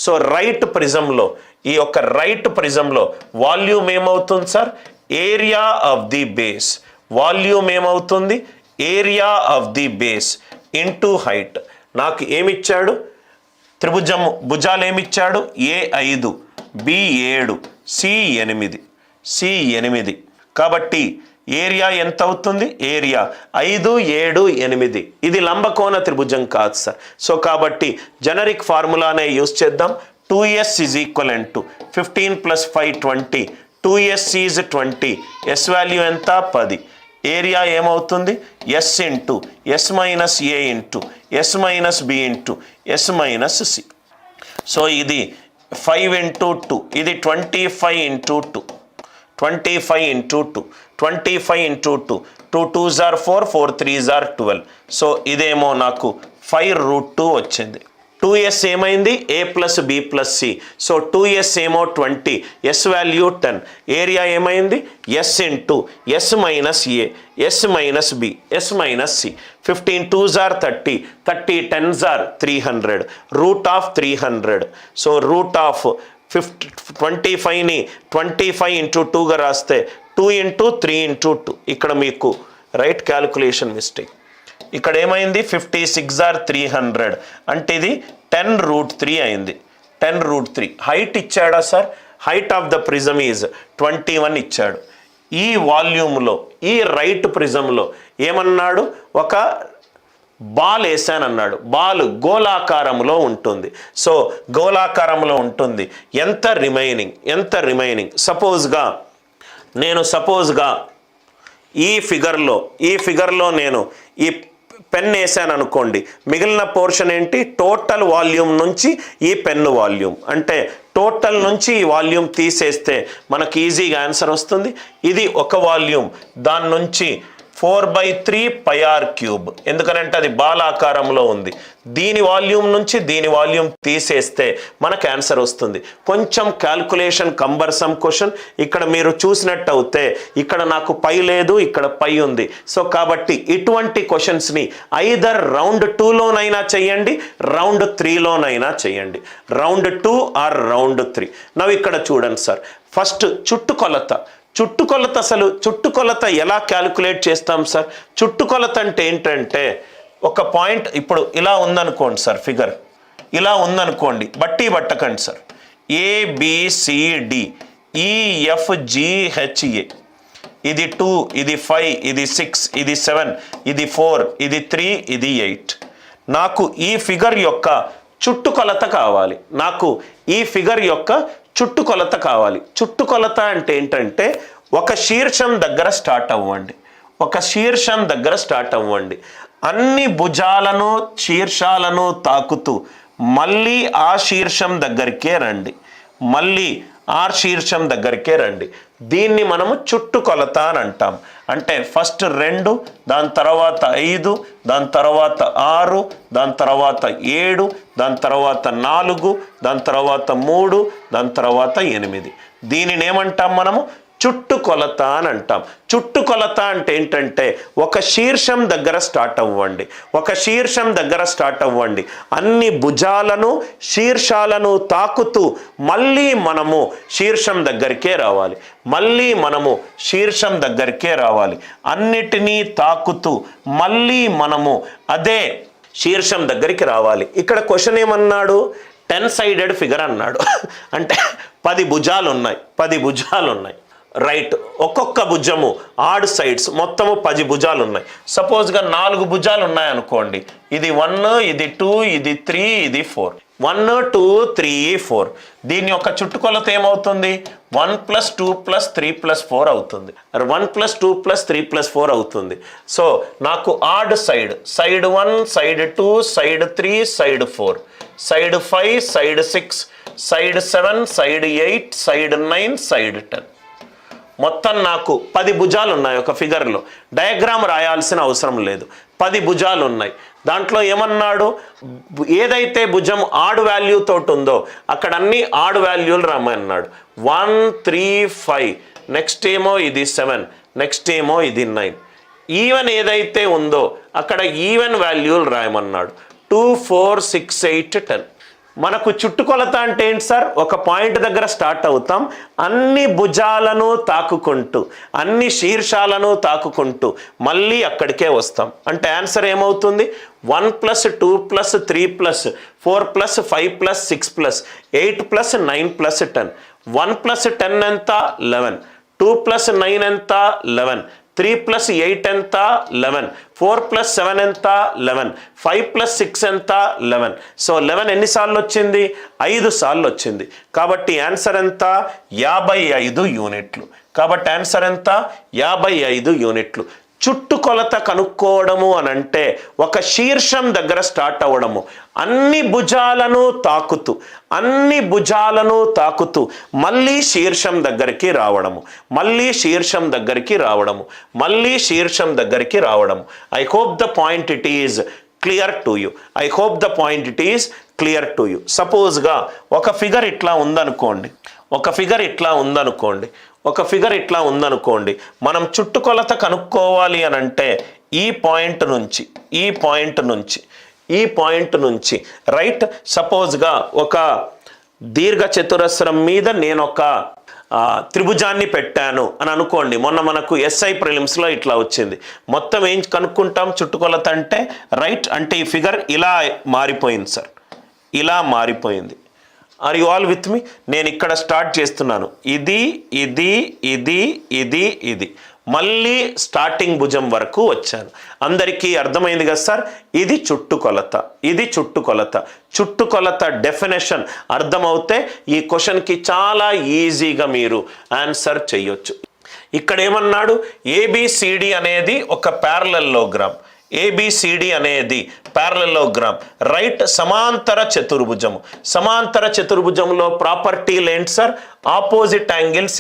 So right ప్రిజంలో ఈ యొక్క రైట్ ప్రిజంలో వాల్యూమ్ ఏమవుతుంది sir? Area of the base. Volume ఏమవుతుంది? Area of the base into height. నాకు ఏమిచ్చాడు? త్రిభుజము భుజాలు ఏమిచ్చాడు? A5, B7, C8. కాబట్టి ఏరియా ఎంత అవుతుంది? ఏరియా 5, 7, 8. ఇది లంబకోణ త్రిభుజం కాదు సార్. సో కాబట్టి జనరిక్ ఫార్ములానే యూజ్ చేద్దాం. 2s is equivalent to 15 + 5 20. 2s is 20. S value ఎంత? 10. ఏరియా ఏమవుతుంది? S into S minus A into S minus B into S minus C. So ఇది 5 ఇంటూ 2, ఇది 25 into 2. 25 into 2, 25 into 2, 2 2s are 4, 4 3s are 12. So ఇదేమో నాకు 5√2 వచ్చింది. 2s ఏమైంది? A + B + C. So 2s ఏమో 20, S value 10. Area ఏమైంది? S into S minus A, S minus B, S minus C. 15 2s are 30, 30 10s are 300. Root of 300. So root of 25ని 25 into 2గా రాస్తే 2 into 3 into 2. ఇక్కడ మీకు right calculation mistake. ఇక్కడ ఏమైంది? 56 are 300 అంటే ఇది 10√3 అయింది. 10√3. హైట్ ఇచ్చాడా sir? Height of the prism is 21 ఇచ్చాడు. ఈ వాల్యూమ్లో ఈ రైట్ ప్రిజంలో ఏమన్నాడు? ఒక బాల్ వేసానన్నాడు. బాల్ గోళాకారంలో ఉంటుంది. సో గోళాకారంలో ఉంటుంది. ఎంత రిమైనింగ్ సపోజ్గా ఈ ఫిగర్లో నేను ఈ పెన్ వేసాను అనుకోండి. మిగిలిన పోర్షన్ ఏంటి? టోటల్ వాల్యూమ్ నుంచి ఈ పెన్ను వాల్యూమ్. అంటే టోటల్ నుంచి ఈ వాల్యూమ్ తీసేస్తే మనకు ఈజీగా ఆన్సర్ వస్తుంది. ఇది ఒక వాల్యూమ్, దాని నుంచి 4/3 πr³. ఎందుకనంటే అది బాలాకారంలో ఉంది. దీని వాల్యూమ్ నుంచి దీని వాల్యూమ్ తీసేస్తే మనకు ఆన్సర్ వస్తుంది. కొంచెం క్యాల్కులేషన్ కంబర్సమ్ క్వశ్చన్. ఇక్కడ మీరు చూసినట్టు అయితే ఇక్కడ నాకు పై లేదు, ఇక్కడ పై ఉంది. సో కాబట్టి ఇటువంటి క్వశ్చన్స్ని ఐదర్ రౌండ్ 2లోనైనా చేయండి, రౌండ్ 3లోనైనా చేయండి. Round 2 or round 3. నవ్వు ఇక్కడ చూడండి సార్. ఫస్ట్ చుట్టుకొలత ఎలా క్యాలిక్యులేట్ చేస్తాం సార్? చుట్టుకొలత అంటే ఏంటంటే ఒక పాయింట్ ఇప్పుడు ఇలా ఉందనుకోండి సార్, ఫిగర్ ఇలా ఉందనుకోండి, బట్టి పట్టకండి సార్. ABCD EFGHA, ఇది 2, ఇది 5, ఇది 6, ఇది 7, ఇది 4, ఇది 3, ఇది 8. నాకు ఈ ఫిగర్ యొక్క చుట్టుకొలత కావాలి. చుట్టుకొలత అంటే ఏంటంటే ఒక శీర్షం దగ్గర స్టార్ట్ అవ్వండి. అన్ని భుజాలను శీర్షాలను తాకుతూ మళ్ళీ ఆ శీర్షం దగ్గరికే రండి. దీన్ని మనము చుట్టుకొలత అని అంటాం. అంటే ఫస్ట్ 2, దాని తర్వాత 5, దాని తర్వాత 6, దాని తర్వాత 7, దాని తర్వాత 4, దాని తర్వాత 3, దాని తర్వాత 8. దీనిని ఏమంటాం మనము? చుట్టుకొలత అని అంటాం. చుట్టుకొలత అంటే ఏంటంటే ఒక శీర్షం దగ్గర స్టార్ట్ అవ్వండి. అన్ని భుజాలను శీర్షాలను తాకుతూ మళ్ళీ మనము శీర్షం దగ్గరికే రావాలి. అన్నిటినీ తాకుతూ మళ్ళీ మనము అదే శీర్షం దగ్గరికి రావాలి. ఇక్కడ క్వశ్చన్ ఏమన్నాడు? 10-sided ఫిగర్ అన్నాడు. అంటే 10 భుజాలు ఉన్నాయి. రైట్. ఒక్కొక్క భుజము ఆడ్ సైడ్స్ మొత్తము 10 భుజాలు ఉన్నాయి. సపోజ్గా 4 భుజాలు ఉన్నాయి అనుకోండి. ఇది 1, ఇది 2, ఇది 3, ఇది 4. 1 2 3 4. దీని యొక్క చుట్టుకొలత ఏమవుతుంది? 1 + 2 + 3 + 4 అవుతుంది. 1 + 2 + 3 + 4 అవుతుంది. సో నాకు add side 1, side 2, side 3, side 4, side 5, side 6, side 7, side 8, side 9, side 10. మొత్తం నాకు 10 భుజాలు ఉన్నాయి. ఒక ఫిగర్లో డయాగ్రామ్ రాయాల్సిన అవసరం లేదు. 10 భుజాలు ఉన్నాయి. దాంట్లో ఏమన్నాడు? ఏదైతే భుజం ఆడ్ వాల్యూ తోటి ఉందో అక్కడ అన్ని ఆడ్ వాల్యూలు రామన్నాడు. 1 3 5, నెక్స్ట్ ఏమో ఇది 7, నెక్స్ట్ ఏమో ఇది 9. ఈవెన్ ఏదైతే ఉందో అక్కడ ఈవెన్ వాల్యూలు రాయమన్నాడు. 2 4 6 8 10. మనకు చుట్టుకొలత అంటే ఏంటి సార్? ఒక పాయింట్ దగ్గర స్టార్ట్ అవుతాం, అన్ని భుజాలను తాకుకుంటూ, అన్ని శీర్షాలను తాకుకుంటూ మళ్ళీ అక్కడికే వస్తాం. అంటే ఆన్సర్ ఏమవుతుంది? 1 + 2 + 3 + 4 + 5 + 6 + 8 + 9 + 10. 1 + 10 ఎంత? 11. 2 + 9 ఎంత? 11. 3 + 8 ఎంత? 11. 4 + 7 ఎంత? 11. 5 + 6 ఎంత? 11. సో 11 ఎన్నిసార్లు వచ్చింది? 5 సార్లు వచ్చింది. కాబట్టి ఆన్సర్ ఎంత? 55 యూనిట్లు. కాబట్టి ఆన్సర్ ఎంత? 55 యూనిట్లు. చుట్టుకొలత కనుక్కోవడము అని అంటే ఒక శీర్షం దగ్గర స్టార్ట్ అవ్వడము, అన్ని భుజాలను తాకుతూ మళ్ళీ శీర్షం దగ్గరికి రావడము, మళ్ళీ శీర్షం దగ్గరికి రావడము. I hope the point it is clear to you. సపోజ్గా ఒక ఫిగర్ ఇట్లా ఉందనుకోండి, మనం చుట్టుకొలత కనుక్కోవాలి అని అంటే ఈ పాయింట్ నుంచి రైట్. సపోజ్గా ఒక దీర్ఘ చతురస్రం మీద నేను ఒక త్రిభుజాన్ని పెట్టాను అని అనుకోండి. మొన్న మనకు SI ప్రిలిమ్స్లో ఇట్లా వచ్చింది. మొత్తం ఏం కనుక్కుంటాం చుట్టుకొలత అంటే? రైట్, అంటే ఈ ఫిగర్ ఇలా మారిపోయింది సార్, ఇలా మారిపోయింది. Are you all with me? నేను ఇక్కడ స్టార్ట్ చేస్తున్నాను, ఇది మళ్ళీ స్టార్టింగ్ భుజం వరకు వచ్చాను. అందరికీ అర్థమైంది కదా సార్? ఇది చుట్టుకొలత డెఫినేషన్ అర్థమవుతే ఈ క్వశ్చన్కి చాలా ఈజీగా మీరు ఆన్సర్ చేయొచ్చు. ఇక్కడ ఏమన్నాడు? ABCD అనేది ఒక ప్యారలెల్లోగ్రామ్, రైట్. సమాంతర చతుర్భుజంలో ప్రాపర్టీలు ఏంటి సార్? ఆపోజిట్ యాంగిల్స్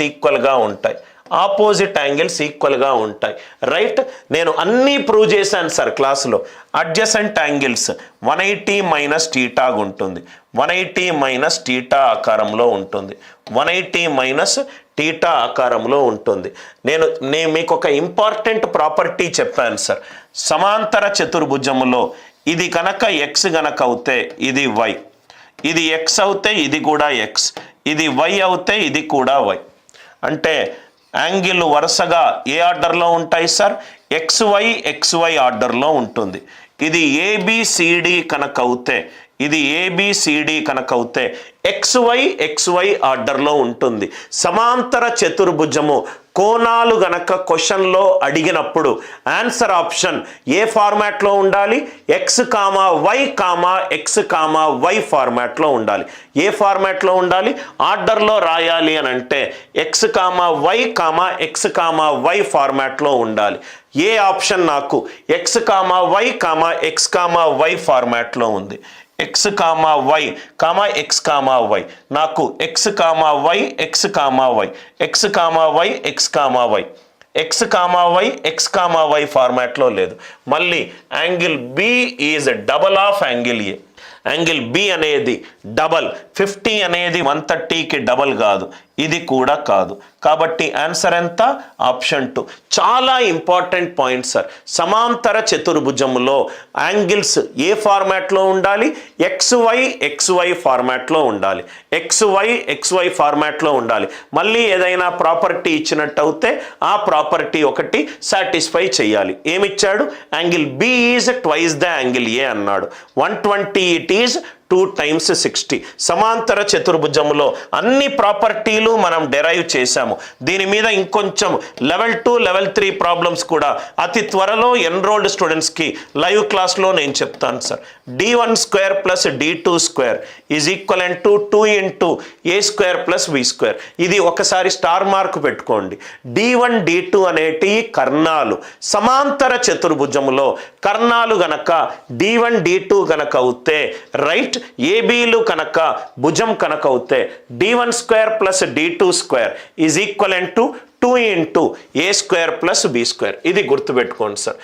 ఈక్వల్గా ఉంటాయి, రైట్. నేను అన్నీ ప్రూవ్ చేశాను సార్ క్లాసులో. అడ్జసెంట్ యాంగిల్స్ 180 - θ ఉంటుంది, 180 - θ ఆకారంలో ఉంటుంది, 180 - θ ఆకారంలో ఉంటుంది. నేను మీకు ఒక ఇంపార్టెంట్ ప్రాపర్టీ చెప్పాను సార్. సమాంతర చతుర్భుజములో ఇది కనుక x గనక అవుతే ఇది y, ఇది x అవుతే ఇది కూడా x, ఇది y అవుతే ఇది కూడా y. అంటే యాంగిల్ వరుసగా ఏ ఆర్డర్లో ఉంటాయి సార్? XY ఆర్డర్లో ఉంటుంది. ఇది ABCD కనుక అవుతే XY ఆర్డర్లో ఉంటుంది. సమాంతర చతుర్భుజము కోణాలు గనక క్వశ్చన్లో అడిగినప్పుడు ఆన్సర్ ఆప్షన్ ఏ ఫార్మాట్లో ఉండాలి? X, Y ఫార్మాట్లో ఉండాలి. ఏ ఫార్మాట్లో ఉండాలి? ఆర్డర్లో రాయాలి అని అంటే X, Y ఫార్మాట్లో ఉండాలి. ఏ ఆప్షన్ నాకు X, Y ఫార్మాట్లో ఉంది. X, Y, నాకు X, Y ఫార్మాట్లో లేదు. మళ్ళీ angle B is double of angle A. Angle B అనేది డబల్, 50 అనేది 130కి డబల్ కాదు, ఇది కూడా కాదు. కాబట్టి ఆన్సర్ ఎంత? ఆప్షన్ 2. చాలా ఇంపార్టెంట్ పాయింట్ సార్. సమాంతర చతుర్భుజంలో యాంగిల్స్ ఏ ఫార్మాట్లో ఉండాలి? XY ఫార్మాట్లో ఉండాలి. XY ఫార్మాట్లో ఉండాలి. మళ్ళీ ఏదైనా ప్రాపర్టీ ఇచ్చినట్టు అయితే ఆ ప్రాపర్టీ ఒకటి సాటిస్ఫై చేయాలి. ఏమిచ్చాడు? Angle B is twice the angle A అన్నాడు. 120 ఇట్ ఈజ్ 2 × 60. సమాంతర చతుర్భుజంలో అన్ని ప్రాపర్టీలు మనం డెరైవ్ చేశాము. దీని మీద ఇంకొంచెం లెవెల్ 2, లెవెల్ 3 ప్రాబ్లమ్స్ కూడా అతి త్వరలో ఎన్రోల్డ్ స్టూడెంట్స్కి లైవ్ క్లాస్లో నేను చెప్తాను sir. D1² + D2² is equivalent to 2 × A² + B². ఇది ఒకసారి స్టార్ మార్క్ పెట్టుకోండి. D1, D2 అనేటి కర్ణాలు. సమాంతర చతుర్భుజంలో కర్ణాలు గనక D1, D2 గనక అవుతే రైట్, ఏబీలు కనుక భుజం కనుక అవుతే D1² + D2² is equivalent to 2 × A² + B². ఇది గుర్తుపెట్టుకోండి సార్.